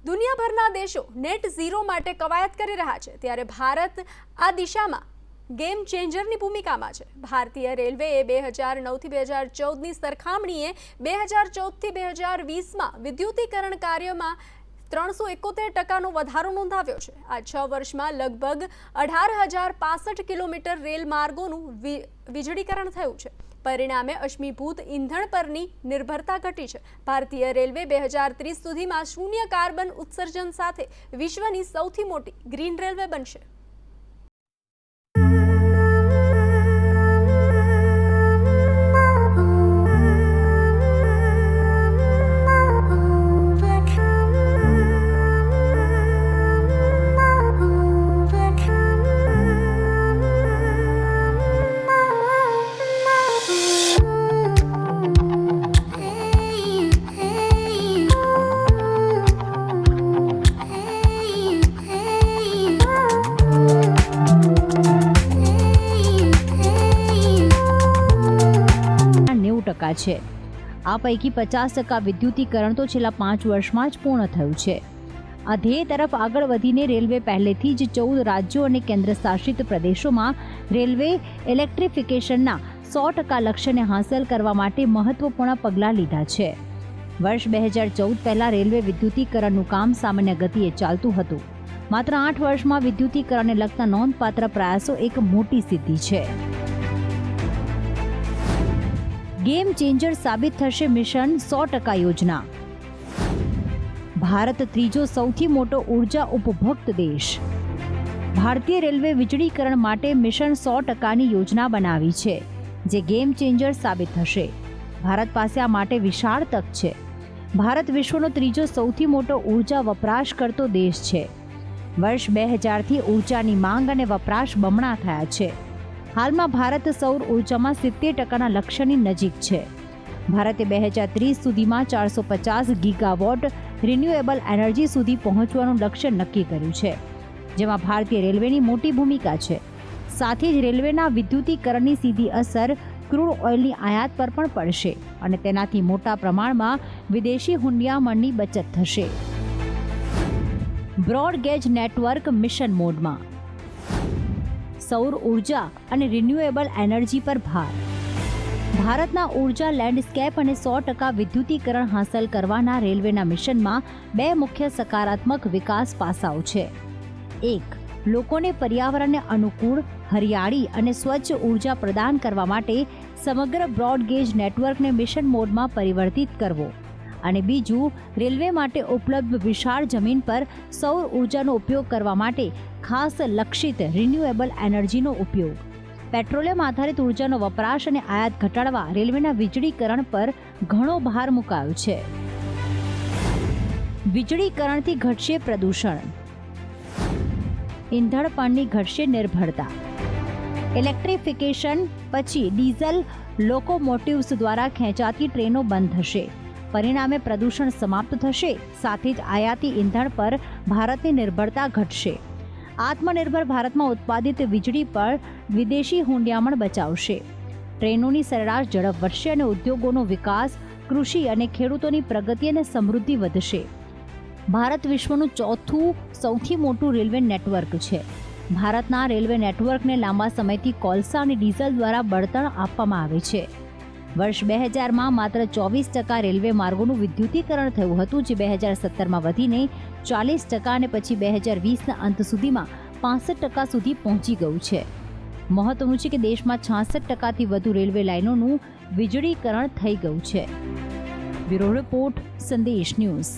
દુનિયાભરના દેશો net zero માટે કવાયત કરી રહ્યા છે, ત્યારે ભારત આ દિશામાં ગેમ ચેન્જરની ભૂમિકામાં છે. ભારતીય રેલવેએ 2009થી 2014ની સરખામણીએ 2014થી 2020માં વિદ્યુતીકરણ કાર્યમાં 371% વધારો નોંધાવ્યો છે. આ 6 વર્ષમાં લગભગ 18,065 કિલોમીટર રેલ માર્ગોનું વીજળીકરણ થયું છે. પરિણામે અશ્મિભૂત ઈંધણ પરની નિર્ભરતા ઘટી છે. ભારતીય રેલવે 2030 સુધીમાં શૂન્ય કાર્બન ઉત્સર્જન સાથે વિશ્વની સૌથી મોટી ગ્રીન રેલવે બનશે. છે. આ પૈકી 50% વિદ્યુતીકરણ તો છેલ્લા 5 વર્ષમાં જ પૂર્ણ થયું છે. આ ધ્યેય તરફ આગળ વધીને રેલવે પહેલેથી જ 14 રાજ્યો અને કેન્દ્રશાસિત પ્રદેશોમાં રેલવે ઇલેક્ટ્રિફિકેશનના 100% લક્ષ્યને હાંસલ કરવા માટે મહત્વપૂર્ણ પગલાં લીધા છે. વર્ષ 2014 પહેલાં રેલવે વિદ્યુતીકરણનું કામ સામાન્ય ગતિએ ચાલતું હતું. માત્ર 8 વર્ષમાં વિદ્યુતીકરણને લગતા નોંધપાત્ર પ્રયાસો એક મોટી સિદ્ધિ છે. ગેમ ચેન્જર સાબિત થશે મિશન 100% યોજના. ભારત ત્રીજો સૌથી મોટો ઉર્જા ઉપભોક્ત દેશ. ભારતીય રેલવે વીજળીકરણ માટે મિશન 100%ની યોજના બનાવી છે, જે ગેમ ચેન્જર સાબિત થશે. ભારત પાસે આ માટે વિશાળ તક છે. ભારત વિશ્વનો ત્રીજો સૌથી મોટો ઉર્જા વપરાશ કરતો દેશ છે. વર્ષ 2000થી ઉર્જાની માંગ અને વપરાશ બમણા થયા છે. હાલમાં ભારત સૌર ઉર્જામાં 70%ના લક્ષ્યની નજીક છે. ભારતે 2030 સુધીમાં 450 ગીગાવોટ રિન્યુએબલ એનર્જી સુધી પહોંચવાનું લક્ષ્ય નક્કી કર્યું છે, જેમાં ભારતીય રેલવેની મોટી ભૂમિકા છે. સાથે જ રેલવેના વિદ્યુતીકરણની સીધી અસર ક્રૂડ ઓઇલની આયાત પર પણ પડશે અને તેનાથી મોટા પ્રમાણમાં વિદેશી હુંડિયામણની બચત થશે. બ્રોડગેજ નેટવર્ક મિશન મોડમાં. સૌર ઉર્જા અને રિન્યુએબલ એનર્જી પર ભાર. ભારતના ઉર્જા લેન્ડસ્કેપ અને 100% વિદ્યુતીકરણ હાંસલ કરવાના રેલવેના મિશનમાં 2 મુખ્ય સકારાત્મક વિકાસ પાસાઓ છે. 1. લોકોને પર્યાવરણને અનુકૂળ, હરિયાળી અને સ્વચ્છ ઉર્જા પ્રદાન કરવા માટે સમગ્ર બ્રોડગેજ નેટવર્કને મિશન મોડમાં પરિવર્તિત કરવો. અને બીજું, રેલવે માટે ઉપલબ્ધ વિશાળ જમીન પર સૌર ઉર્જાનો ઉપયોગ કરવા માટે ખાસ લક્ષિત રિન્યુએબલ એનર્જીનો ઉપયોગ. પેટ્રોલિયમ આધારિત ઉર્જાનો વપરાશ અને આયાત ઘટાડવા રેલવેના વીજળીકરણ પર ઘણો ભાર મુકાયો છે. વીજળીકરણથી ઘટશે પ્રદૂષણ. ઈંધણ પરની ઘટશે નિર્ભરતા. ઇલેક્ટ્રિફિકેશન પછી ડીઝલ લોકોમોટિવ્સ દ્વારા ખેંચાતી ટ્રેનો બંધ થશે. પરિણામે પ્રદૂષણ સમાપ્ત થશે. સાથે જ આયાતી ઈંધણ પર ભારતની નિર્ભરતા ઘટશે. આત્મનિર્ભર ભારતમાં ઉત્પાદિત વીજળી પર વિદેશી હુંડિયામણ બચાવશે. ટ્રેનોની સરેરાશ ઝડપ વધશે અને ઉદ્યોગોનો વિકાસ, કૃષિ અને ખેડૂતોની પ્રગતિ અને સમૃદ્ધિ વધશે. ભારત વિશ્વનું ચોથું સૌથી મોટું રેલવે નેટવર્ક છે. ભારતના રેલવે નેટવર્કને લાંબા સમયથી કોલસા અને ડીઝલ દ્વારા બળતણ આપવામાં આવે છે. વર્ષ 2000માં માત્ર 24% રેલવે માર્ગોનું વિદ્યુતીકરણ થયું હતું, જે 2017માં વધીને 40% અને પછી 2020ના અંત સુધીમાં 65% સુધી પહોંચી ગયું છે. મહત્વનું છે કે દેશમાં 66%થી વધુ રેલવે લાઇનોનું વીજળીકરણ થઈ ગયું છે. બ્યુરો રિપોર્ટ, સંદેશ ન્યૂઝ.